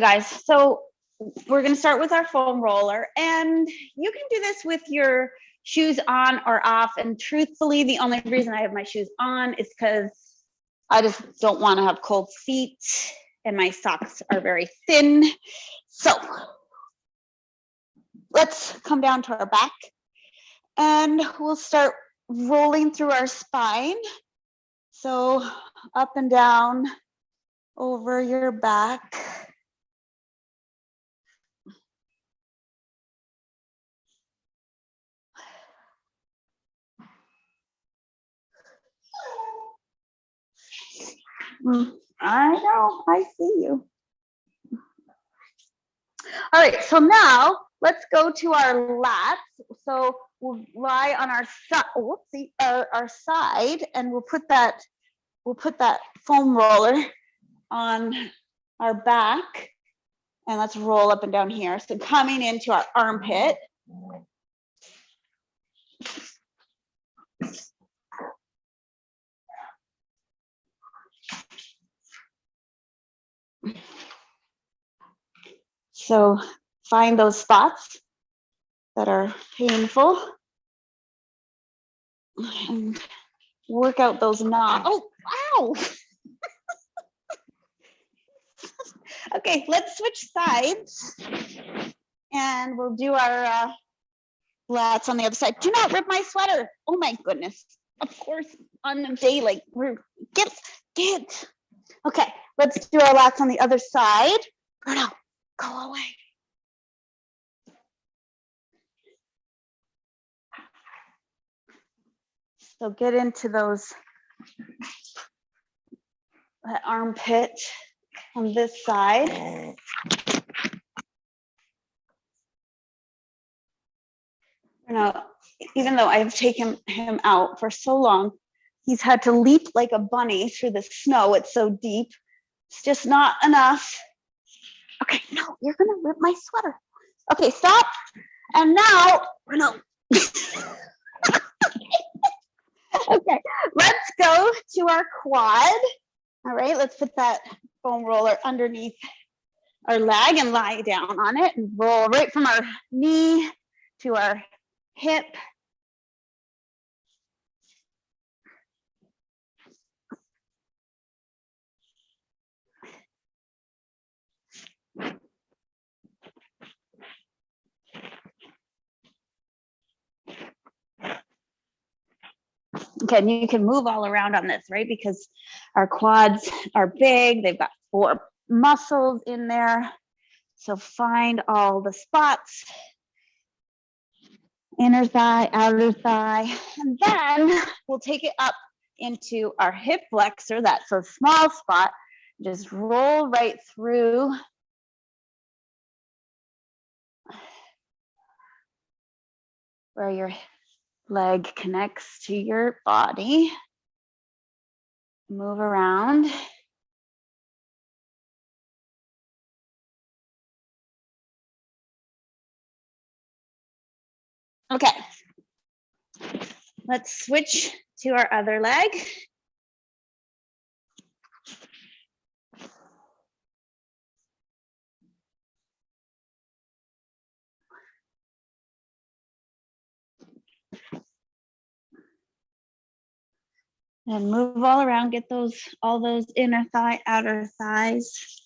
guys, so we're going to start with our foam roller, and you can do this with your shoes on or off. And truthfully, the only reason I have my shoes on is because I just don't want to have cold feet and my socks are very thin. So let's come down to our back and we'll start rolling through our spine. So up and down over your back. I know, I see you. All right, so now let's go to our lats. So we'll lie on our side, and we'll put that foam roller on our back, and let's roll up and down here. So coming into our armpit. So find those spots that are painful and work out those knots. Oh, wow. Okay, let's switch sides and we'll do our lats on the other side. Do not rip my sweater. Oh my goodness. Of course, on a day like get. Okay, let's do our lats on the other side. Bruno, go away. So get into that armpit on this side. Now, even though I've taken him out for so long, he's had to leap like a bunny through the snow. It's so deep. It's just not enough. Okay, no, you're gonna rip my sweater. Okay, stop. And now, no. Okay, let's go to our quad. All right, let's put that foam roller underneath our leg and lie down on it and roll right from our knee to our hip. Okay, and you can move all around on this, right? Because our quads are big, they've got 4 muscles in there. So find all the spots, inner thigh, outer thigh, and then we'll take it up into our hip flexor. That's a small spot. Just roll right through. Where your leg connects to your body. Move around. Okay, let's switch to our other leg. And move all around, get all those inner thigh, outer thighs.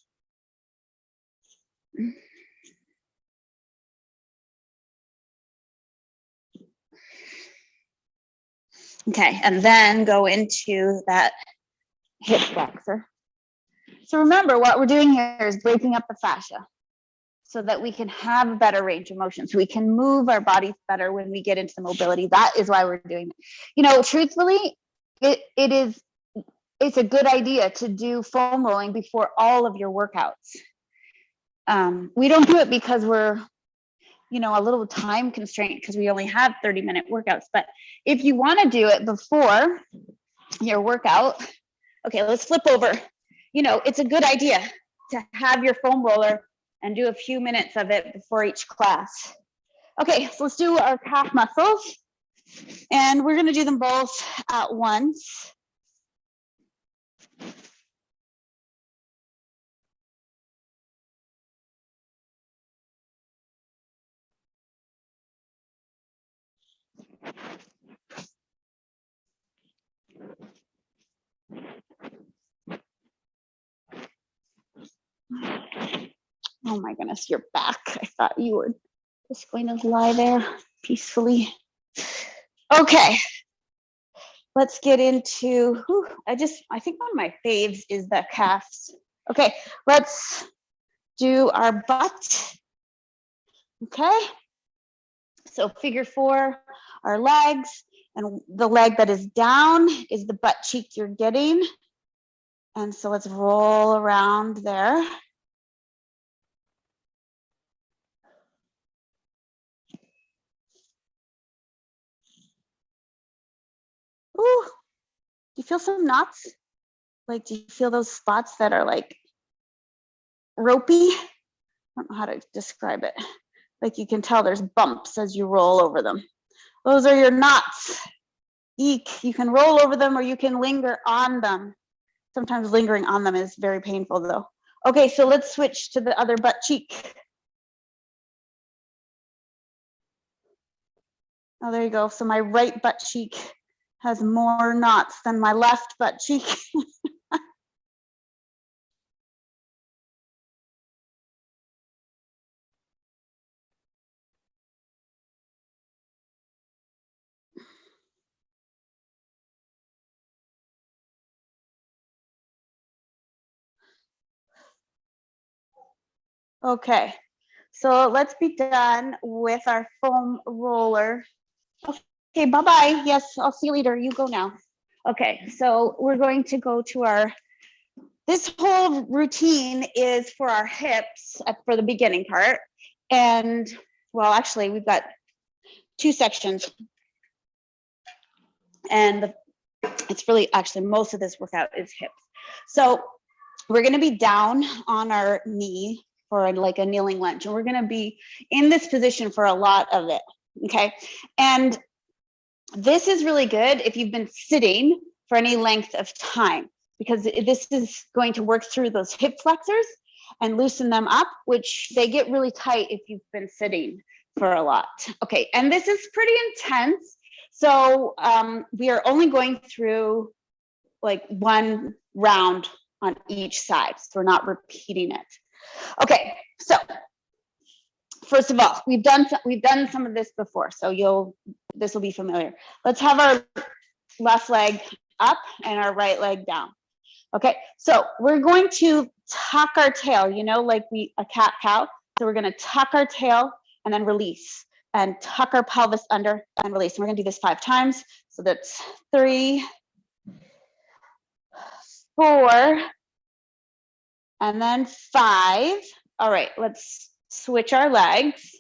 Okay, and then go into that hip flexor. So remember, what we're doing here is breaking up the fascia so that we can have a better range of motion, so we can move our bodies better when we get into the mobility. That is why we're doing it. You know, truthfully, it's a good idea to do foam rolling before all of your workouts. We don't do it because we're, you know, a little time constraint because we only have 30-minute workouts. But if you want to do it before your workout, okay, let's flip over. You know, it's a good idea to have your foam roller and do a few minutes of it before each class. Okay, so let's do our calf muscles. And we're going to do them both at once. Oh my goodness, you're back. I thought you were just going to lie there peacefully. Okay, let's get into, I think one of my faves is the calves. Okay, let's do our butt. Okay, so figure 4, our legs, and the leg that is down is the butt cheek you're getting. And so let's roll around there. Ooh, do you feel some knots? Like, do you feel those spots that are like ropey? I don't know how to describe it. Like you can tell there's bumps as you roll over them. Those are your knots. Eek, you can roll over them or you can linger on them. Sometimes lingering on them is very painful though. Okay, so let's switch to the other butt cheek. Oh, there you go. So my right butt cheek has more knots than my left butt cheek. Okay, so let's be done with our foam roller. Okay, bye-bye. Yes, I'll see you later. You go now. Okay, so we're going to go to this whole routine is for our hips for the beginning part. And well, actually we've got 2 sections. And it's really actually most of this workout is hips. So we're gonna be down on our knee for like a kneeling lunge. And we're gonna be in this position for a lot of it, okay? And this is really good if you've been sitting for any length of time, because this is going to work through those hip flexors and loosen them up, which they get really tight if you've been sitting for a lot. Okay, and this is pretty intense. So we are only going through like 1 round on each side. So we're not repeating it. Okay, so first of all, we've done some of this before, so this will be familiar. Let's have our left leg up and our right leg down. Okay, so we're going to tuck our tail, you know, like a cat cow. So we're going to tuck our tail and then release, and tuck our pelvis under and release. And we're going to do this 5 times. So that's 3, 4, and then 5. All right, let's switch our legs.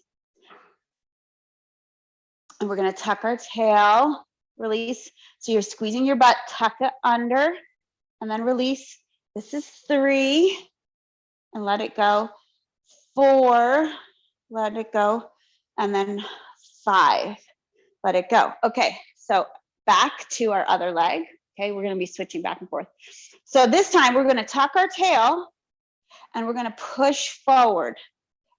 And we're going to tuck our tail, release. So you're squeezing your butt, tuck it under, and then release. This is 3, and let it go. 4, let it go. And then 5, let it go. Okay, so back to our other leg. Okay, we're going to be switching back and forth. So this time we're going to tuck our tail and we're going to push forward.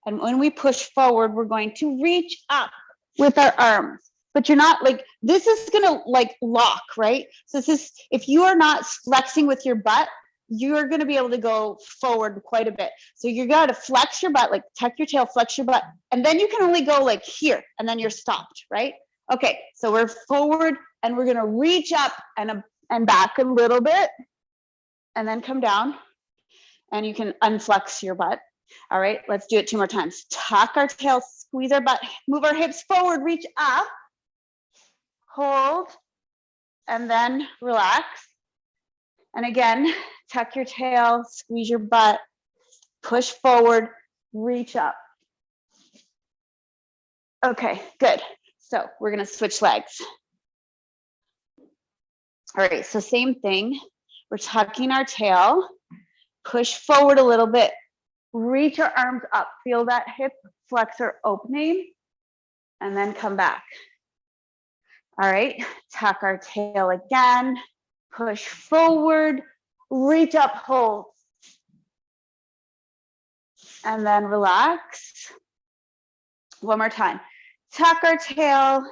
And when we push forward, we're going to reach up with our arms. But you're not like, this is going to like lock, right? So this is, if you are not flexing with your butt, you're going to be able to go forward quite a bit. So you're going to flex your butt, like tuck your tail, flex your butt, and then you can only go like here, and then you're stopped, right? Okay, so we're forward, and we're going to reach up and back a little bit, and then come down, and you can unflex your butt. All right, let's do it 2 more times. Tuck our tail, squeeze our butt, move our hips forward, reach up, hold, and then relax. And again, tuck your tail, squeeze your butt, push forward, reach up. Okay, good. So we're gonna switch legs. All right, so same thing. We're tucking our tail, push forward a little bit, reach our arms up, feel that hip flexor opening, and then come back. All right, tuck our tail again, push forward, reach up, hold, and then relax. One more time. Tuck our tail,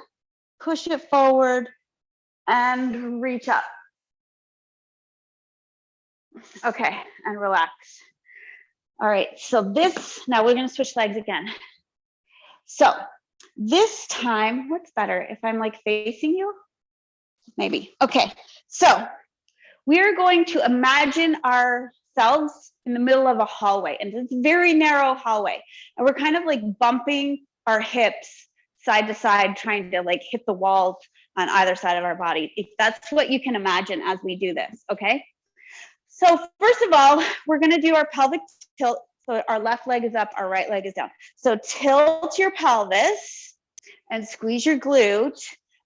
push it forward, and reach up. Okay, and relax. All right, so this, now we're gonna switch legs again. So this time, what's better, if I'm like facing you? Maybe, okay. So we're going to imagine ourselves in the middle of a hallway, and it's a very narrow hallway. And we're kind of like bumping our hips side to side, trying to like hit the walls on either side of our body. If that's what you can imagine as we do this, okay? So first of all, we're gonna do our pelvic tilt. So our left leg is up, our right leg is down. So tilt your pelvis and squeeze your glute.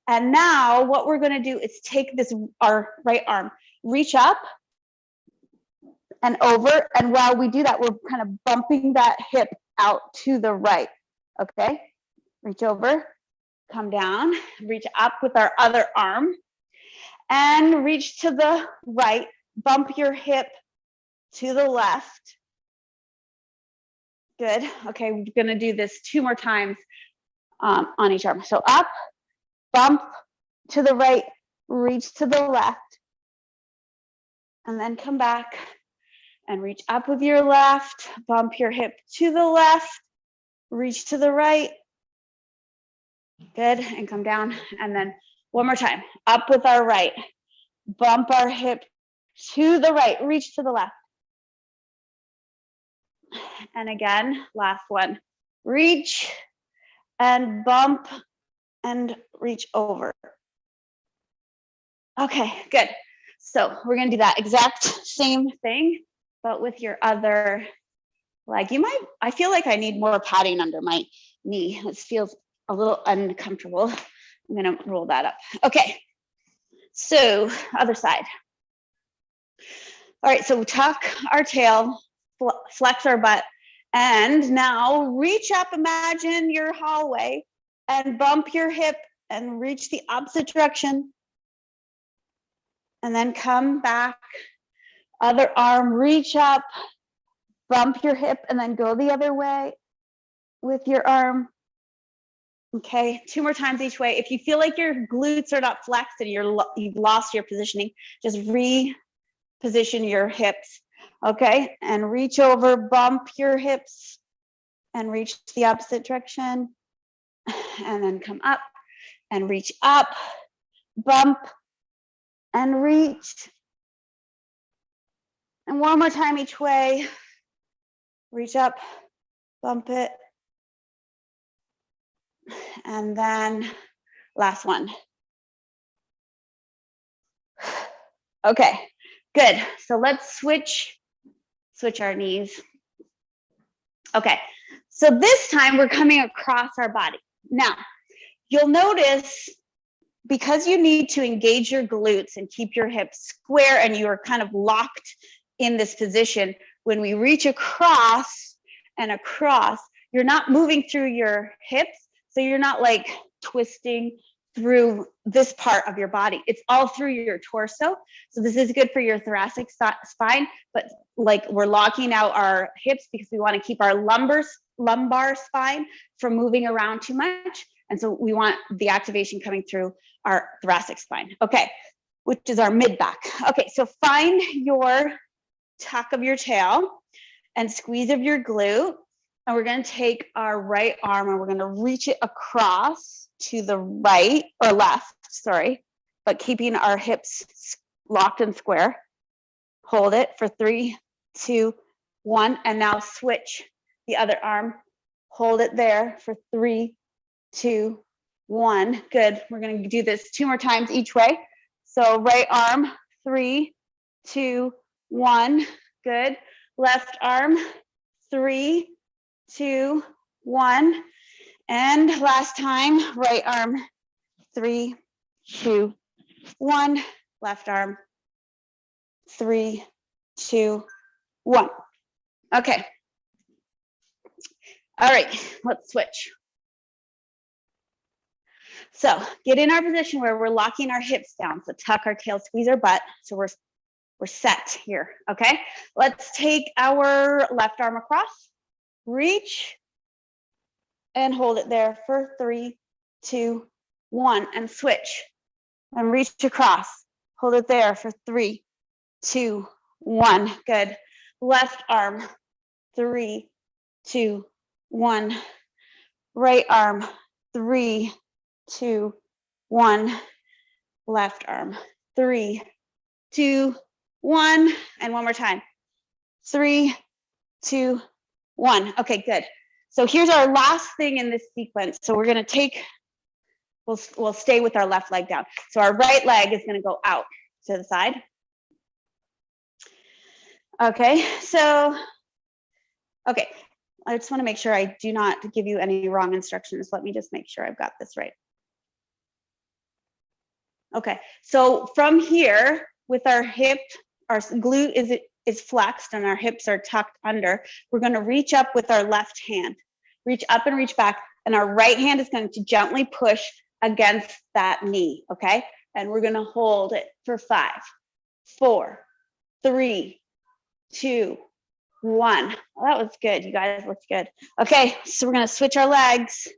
And now what we're gonna do is take this, our right arm, reach up and over. And while we do that, we're kind of bumping that hip out to the right, okay? Reach over, come down, reach up with our other arm and reach to the right, bump your hip to the left. Good, okay, we're gonna do this 2 more times on each arm. So up, bump to the right, reach to the left, and then come back and reach up with your left, bump your hip to the left, reach to the right. Good, and come down. And then 1 more time, up with our right, bump our hip to the right, reach to the left. And again, last one, reach and bump and reach over. Okay, good. So we're gonna do that exact same thing, but with your other leg. I feel like I need more padding under my knee. This feels a little uncomfortable. I'm gonna roll that up. Okay, so other side. All right, so we tuck our tail, flex our butt, and now reach up, imagine your hallway, and bump your hip and reach the opposite direction. And then come back, other arm, reach up, bump your hip, and then go the other way with your arm. Okay, 2 more times each way. If you feel like your glutes are not flexed and you've lost your positioning, just reposition your hips. Okay, and reach over, bump your hips, and reach the opposite direction. And then come up and reach up, bump, and reach. And 1 more time each way. Reach up, bump it. And then last one. Okay, good. So let's switch our knees. Okay, so this time we're coming across our body. Now, you'll notice because you need to engage your glutes and keep your hips square and you are kind of locked in this position, when we reach across and across, you're not moving through your hips, so you're not like twisting through this part of your body. It's all through your torso. So this is good for your thoracic spine, but like we're locking out our hips because we want to keep our lumbar spine from moving around too much. And so we want the activation coming through our thoracic spine. Okay, which is our mid back. Okay, so find your tuck of your tail and squeeze of your glute. And we're going to take our right arm and we're going to reach it across to the right or left, sorry, but keeping our hips locked and square. Hold it for 3, 2, 1, and now switch the other arm. Hold it there for 3, 2, 1. Good. We're going to do this 2 more times each way. So right arm, 3, 2, 1. Good. Left arm, 3, 2, 1. And last time, right arm, 3, 2, 1. Left arm, 3, 2, 1. Okay. All right, let's switch. So get in our position where we're locking our hips down. So tuck our tail, squeeze our butt. So we're set here, okay? Let's take our left arm across, reach, and hold it there for 3, 2, 1, and switch. And reach across, hold it there for 3, 2, 1. Good. Left arm, 3, 2, 1. Right arm, 3, 2, 1. Left arm, 3, 2, 1. And one more time. 3, 2, 1. Okay, good. So here's our last thing in this sequence. So we're going to take, we'll stay with our left leg down. So our right leg is going to go out to the side. Okay, so, okay. I just want to make sure I do not give you any wrong instructions. Let me just make sure I've got this right. Okay, so from here, with our hip, our glute is flexed and our hips are tucked under, we're going to reach up with our left hand. Reach up and reach back, and our right hand is going to gently push against that knee, okay? And we're going to hold it for 5, 4, 3, 2, 1. Well, that was good. You guys looked good. Okay, so we're going to switch our legs.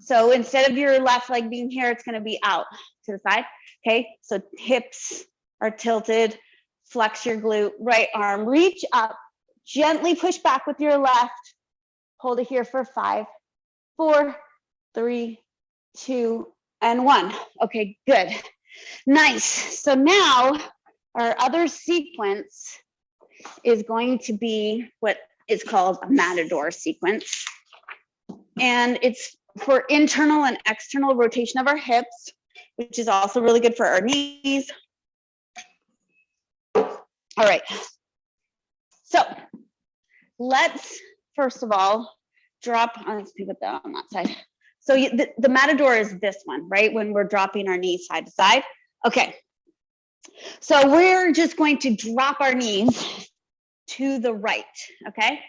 So instead of your left leg being here, it's going to be out to the side. Okay, so hips are tilted, flex your glute, right arm, reach up, gently push back with your left. Hold it here for 5, 4, 3, 2, and 1. Okay, good. Nice. So now our other sequence is going to be what is called a Matador sequence. And it's for internal and external rotation of our hips, which is also really good for our knees. All right. So let's first of all drop, let's put that on that side. So the Matador is this one, right? When we're dropping our knees side to side. Okay. So we're just going to drop our knees to the right, okay?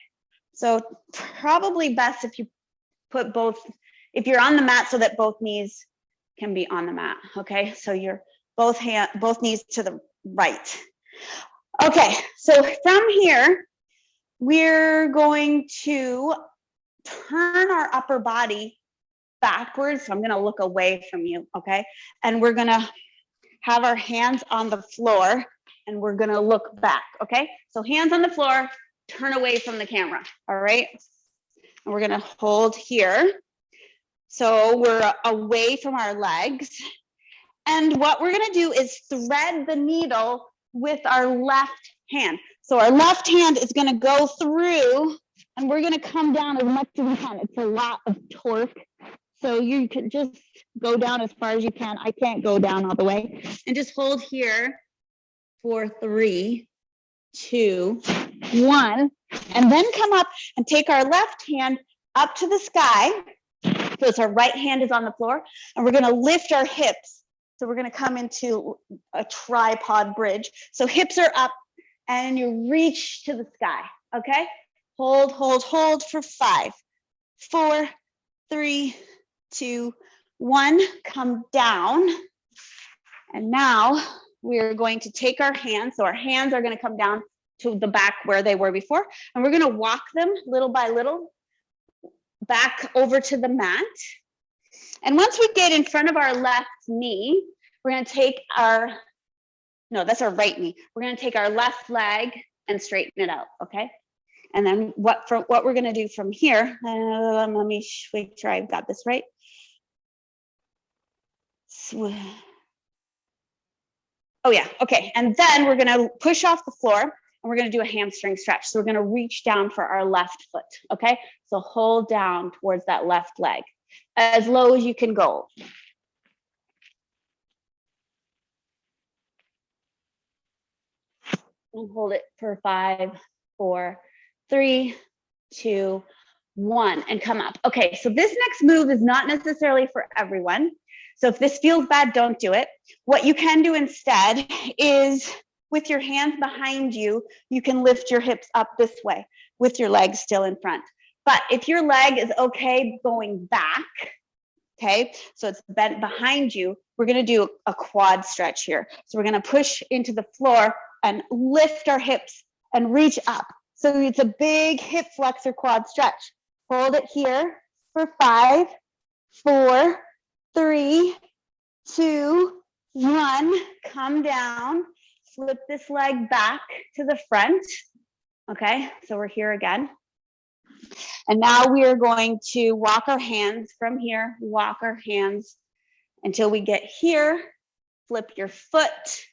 So probably best if you put both, if you're on the mat so that both knees can be on the mat, okay? So you're both knees to the right. Okay, so from here, we're going to turn our upper body backwards. So I'm gonna look away from you, okay? And we're gonna have our hands on the floor and we're gonna look back, okay? So hands on the floor, turn away from the camera, all right? And we're gonna hold here. So we're away from our legs. And what we're gonna do is thread the needle with our left hand. So our left hand is gonna go through and we're gonna come down as much as we can. It's a lot of torque. So you can just go down as far as you can. I can't go down all the way. And just hold here for 3, 2, 1. And then come up and take our left hand up to the sky. So our right hand is on the floor. And we're gonna lift our hips. So we're gonna come into a tripod bridge. So hips are up and you reach to the sky, okay? Hold, hold, hold for 5, 4, 3, 2, 1, come down. And now we're going to take our hands. So our hands are going to come down to the back where they were before. And we're going to walk them little by little back over to the mat. And once we get in front of our left knee, we're going to take our, no, that's our right knee. We're going to take our left leg and straighten it out, okay? And then what we're going to do from here, let me make sure I've got this right. Oh yeah, okay. And then we're going to push off the floor and we're going to do a hamstring stretch. So we're going to reach down for our left foot, okay? So hold down towards that left leg as low as you can go. And hold it for 5, 4, 3, 2, 1, and come up. Okay, so this next move is not necessarily for everyone. So if this feels bad, don't do it. What you can do instead is with your hands behind you, you can lift your hips up this way with your legs still in front. But if your leg is okay going back, okay, so it's bent behind you, we're gonna do a quad stretch here. So we're gonna push into the floor and lift our hips and reach up. So it's a big hip flexor quad stretch. Hold it here for 5, 4, 3, 2, 1. Come down, flip this leg back to the front. Okay, so we're here again. And now we are going to walk our hands from here, walk our hands until we get here. Flip your foot.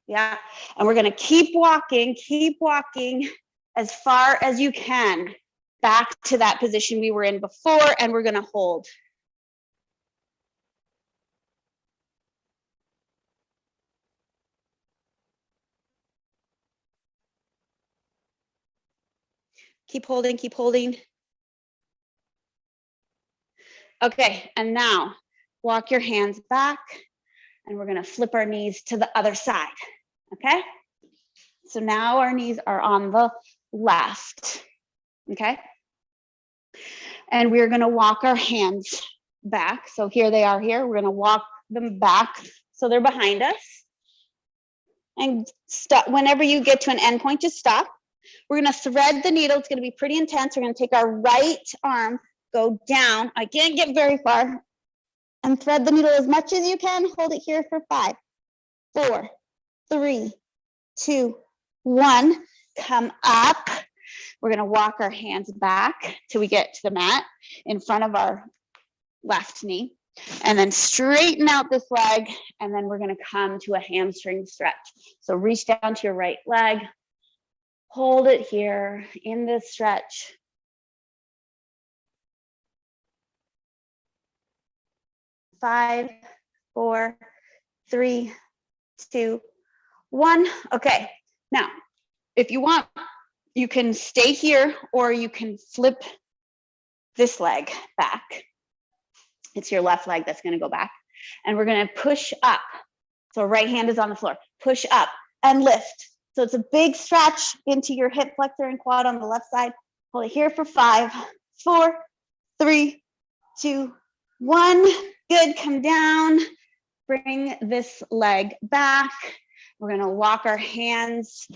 Yeah, and we're gonna keep walking as far as you can back to that position we were in before, and we're gonna hold. Keep holding, keep holding. Okay, and now walk your hands back, and we're gonna flip our knees to the other side, okay? So now our knees are on the left, okay? And we're gonna walk our hands back. So here they are here. We're gonna walk them back so they're behind us. And stop, whenever you get to an end point, just stop. We're gonna thread the needle. It's gonna be pretty intense. We're gonna take our right arm, go down. I can't get very far. And thread the needle as much as you can. Hold it here for 5, 4, 3, 2, 1. Come up. We're gonna walk our hands back till we get to the mat in front of our left knee. And then straighten out this leg. And then we're gonna come to a hamstring stretch. So reach down to your right leg. Hold it here in this stretch. Five, 4, 3, 2, 1. Okay, now, if you want, you can stay here or you can flip this leg back. It's your left leg that's gonna go back. And we're gonna push up. So right hand is on the floor. Push up and lift. So it's a big stretch into your hip flexor and quad on the left side. Hold it here for 5, 4, 3, 2, 1. Good, come down. Bring this leg back. We're gonna walk our hands,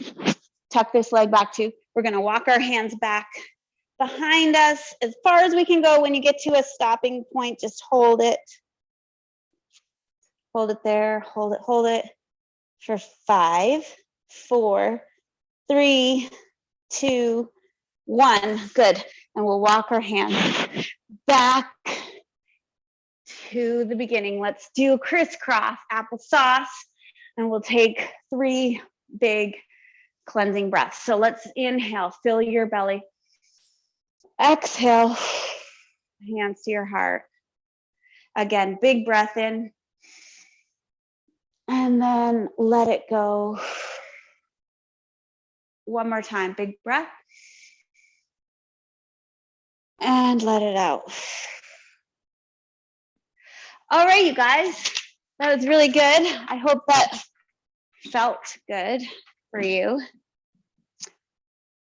tuck this leg back too. We're gonna walk our hands back behind us as far as we can go. When you get to a stopping point, just hold it. Hold it there, hold it for 5, 4, 3, 2, 1. Good, and we'll walk our hands back to the beginning. Let's do crisscross applesauce, and we'll take 3 big cleansing breaths. So let's inhale, fill your belly. Exhale, hands to your heart. Again, big breath in. And then let it go. One more time, big breath. And let it out. All right, you guys, that was really good. I hope that felt good for you.